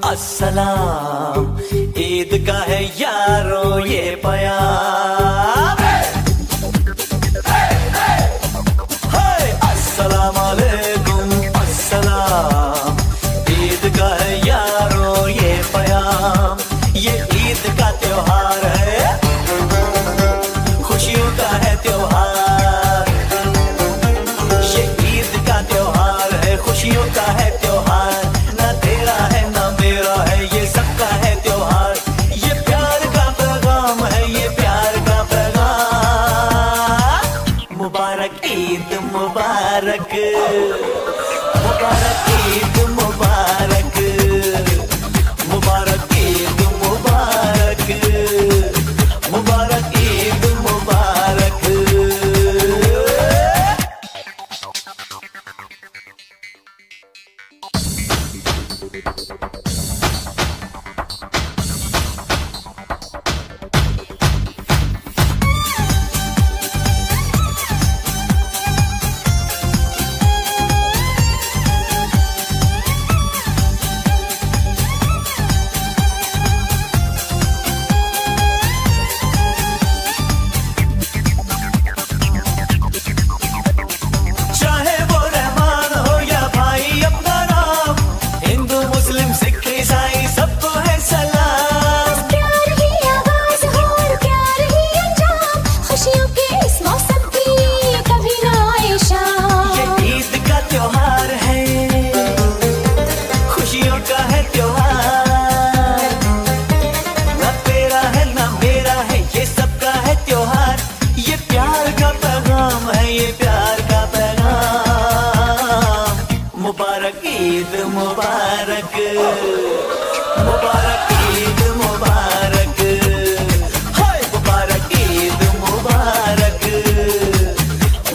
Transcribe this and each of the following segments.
अस्सलाम, ईद का है यारो ये पयाम। अस्सलाम वालेकुम अस्सलाम, ईद का है यारो ये पयाम। ये ईद का त्योहार है, खुशियों का है त्योहार। ये ईद का त्योहार है, खुशियों का है त्योहार। ना तेरा है ना मेरा है, ये सबका है त्योहार। ये प्यार का पैगाम है, ये प्यार का पैगाम। मुबारक ईद मुबारक, मुबारक ईद मुबारक, मुबारक ईद मुबारक, मुबारक ईद मुबारक। मुबारक ईद मुबारक, मुबारक ईद मुबारक, हाय मुबारक ईद मुबारक,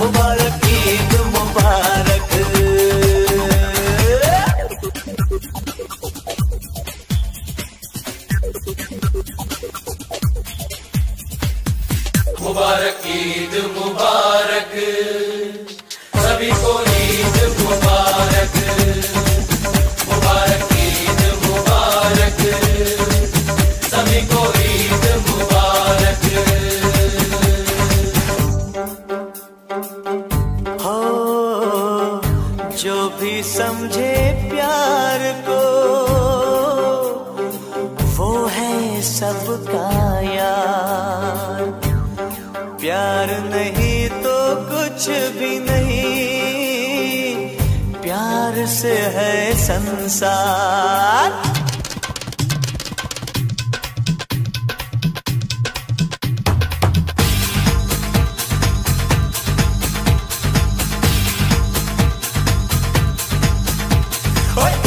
मुबारक ईद मुबारक। मुबारक ईद मुबारक, सभी को ईद मुबारक। मुबारक ईद मुबारक, सभी को ईद मुबारक। हो जो भी समझे प्यार को, वो है सबका यार। प्यार नहीं तो कुछ भी नहीं, प्यार से है संसार।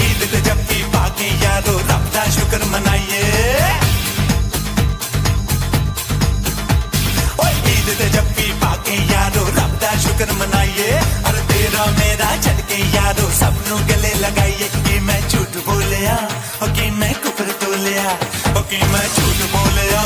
ईद पे जब भी बाकी यारो रब दा शुक्र मनाइए। ईद पे जब भी बाकी यारो रब दा शुक्र मनाइए। और तेरा मेरा चल के यारो सब नू गले लगाइए। कि मैं झूठ बोलिया, कि मैं कुफर तोलिया, कि मैं झूठ बोलिया,